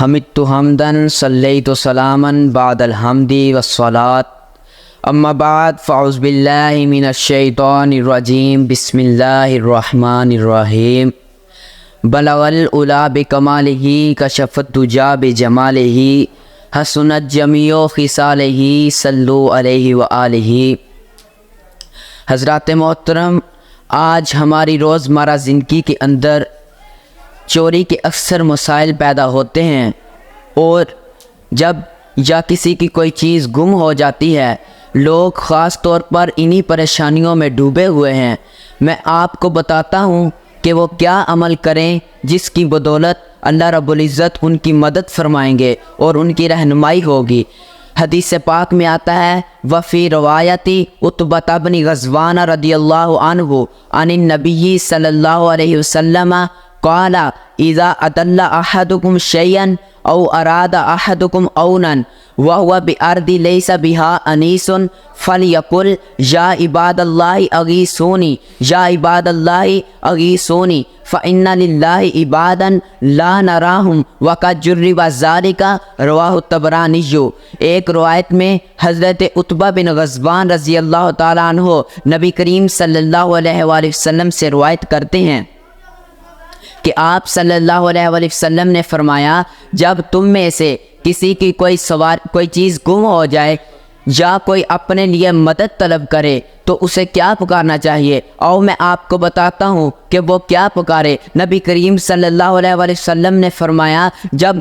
حمدت حمدا صلیت سلاما بعد الحمد والصلاة اما بعد فاعوذ باللہ من الشیطان الرجیم بسم اللہ الرحمن الرحیم بلغ العلا بکمالہ کشف الدجا بجمالہ حسنت جمیع خصالہ صلو علیہ وآلہ۔ حضرات محترم، آج ہماری روزمرہ زندگی کے اندر چوری کے اکثر مسائل پیدا ہوتے ہیں، اور جب یا کسی کی کوئی چیز گم ہو جاتی ہے، لوگ خاص طور پر انہی پریشانیوں میں ڈوبے ہوئے ہیں۔ میں آپ کو بتاتا ہوں کہ وہ کیا عمل کریں جس کی بدولت اللہ رب العزت ان کی مدد فرمائیں گے اور ان کی رہنمائی ہوگی۔ حدیث پاک میں آتا ہے وفی روایتی عتبہ بن غزوان رضی اللہ عنہ عن النبی صلی اللہ علیہ وسلم قال اذا ادل احدکم شیئا او اراد احدکم اونا وهو بارض ليس بها انیس فلیقل یا عباد اللہ اغیثونی یا عباد اللہ اغیثونی فإن للہ عبادا لا نراہم وقد جرب ذلک رواہ الطبرانی۔ ایک روایت میں حضرت عتبہ بن غزوان رضی اللہ تعالیٰ عنہ نبی کریم صلی اللہ علیہ وآلہ وسلم سے روایت کرتے ہیں کہ آپ صلی اللہ علیہ وآلہ وسلم نے فرمایا، جب تم میں سے کسی کی کوئی چیز گم ہو جائے یا کوئی اپنے لیے مدد طلب کرے تو اسے کیا پکارنا چاہیے؟ اور میں آپ کو بتاتا ہوں کہ وہ کیا پکارے۔ نبی کریم صلی اللہ علیہ وآلہ وسلم نے فرمایا، جب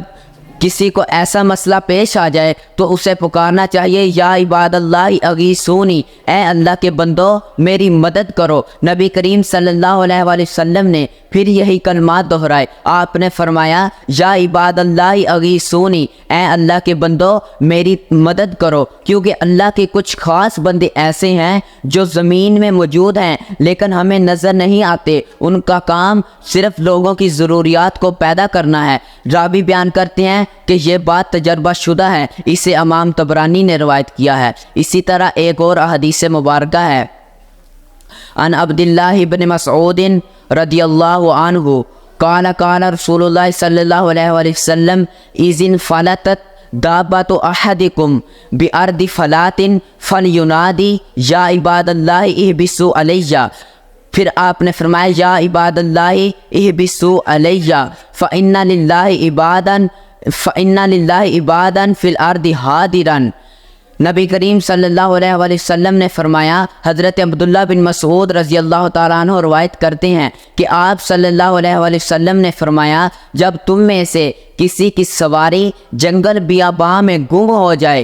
کسی کو ایسا مسئلہ پیش آ جائے تو اسے پکارنا چاہیے یا عباد اللہ اغیثونی، اے اللہ کے بندو میری مدد کرو۔ نبی کریم صلی اللہ علیہ وآلہ وسلم نے پھر یہی کلمات دہرائے۔ آپ نے فرمایا یا عباد اللہ اغیثونی، اے اللہ کے بندو میری مدد کرو، کیونکہ اللہ کے کچھ خاص بندے ایسے ہیں جو زمین میں موجود ہیں لیکن ہمیں نظر نہیں آتے۔ ان کا کام صرف لوگوں کی ضروریات کو پیدا کرنا ہے۔ راوی بیان کرتے ہیں کہ یہ بات تجربہ شدہ ہے، اسے امام طبرانی نے روایت کیا ہے۔ اسی طرح ایک اور حدیث مبارکہ ہے عن عبداللہ بن مسعود رضی اللہ عنہ قال قال رسول اللہ صلی اللہ علیہ وآلہ وسلم اذن فلتت دابۃ احدکم بارض فلات فلینادی یا عباد اللہ احبسوا علیہ۔ پھر آپ نے فرمایا یا عباد اللہ احبسوا علیہ فإن للہ عبادا فی الارض حاضرا۔ نبی کریم صلی اللہ علیہ وآلہ وسلم نے فرمایا، حضرت عبداللہ بن مسعود رضی اللہ تعالیٰ عنہ روایت کرتے ہیں کہ آپ صلی اللہ علیہ وآلہ وسلم نے فرمایا، جب تم میں سے کسی کی سواری جنگل بیاباں میں گم ہو جائے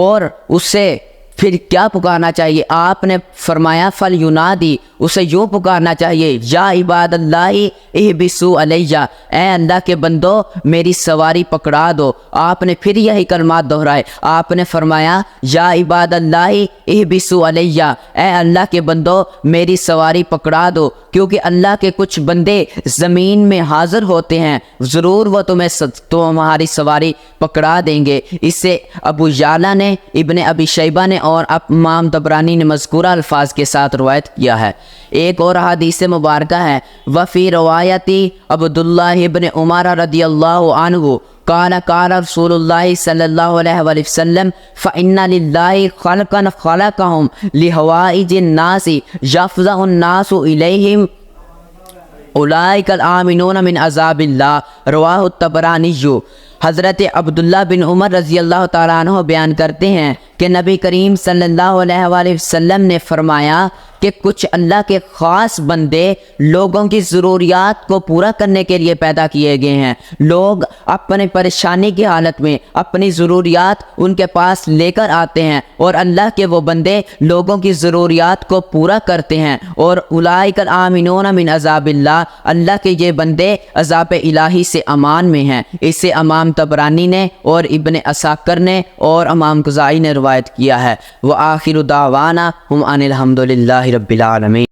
اور اسے پھر کیا پکارنا چاہیے؟ آپ نے فرمایا فلیونادی، اسے یوں پکارنا چاہیے یا عباد اللہ احبسوا علیہ، اے اللہ کے بندو میری سواری پکڑا دو۔ آپ نے پھر یہی کلمات دہرائے۔ آپ نے فرمایا یا عباد اللہ احبسوا علیہ، اے اللہ کے بندو میری سواری پکڑا دو، کیونکہ اللہ کے کچھ بندے زمین میں حاضر ہوتے ہیں، ضرور وہ تمہاری سواری پکڑا دیں گے۔ اس سے ابو یعلا نے، ابن ابی شیبہ نے اور امام طبرانی نے مذکورہ الفاظ کے ساتھ روایت کیا ہے۔ ایک اور حدیث مبارکہ ہے وفی روایتی عبداللہ ابن عمر رضی اللہ عنہ قال قال رسول اللہ صلی اللہ علیہ وآلہ وسلم فإن للہ خلقا خلقہم لحوائج الناس یفزع الناس الیہم اولئک الآمنون من عذاب اللہ، رواہ الطبرانی۔ حضرت عبداللہ بن عمر رضی اللہ تعالیٰ عنہ بیان کرتے ہیں کہ نبی کریم صلی اللہ علیہ وآلہ وسلم نے فرمایا کہ کچھ اللہ کے خاص بندے لوگوں کی ضروریات کو پورا کرنے کے لیے پیدا کیے گئے ہیں۔ لوگ اپنے پریشانی کی حالت میں اپنی ضروریات ان کے پاس لے کر آتے ہیں، اور اللہ کے وہ بندے لوگوں کی ضروریات کو پورا کرتے ہیں، اور اولئک الآمنون من عذاب اللہ، اللہ کے یہ بندے عذاب الہی سے امان میں ہیں۔ اسے امام طبرانی نے اور ابن عساکر نے اور امام قزائی نے روایت کیا ہے۔ وآخر دعوانا ہم ان الحمد للہ رب العالمین۔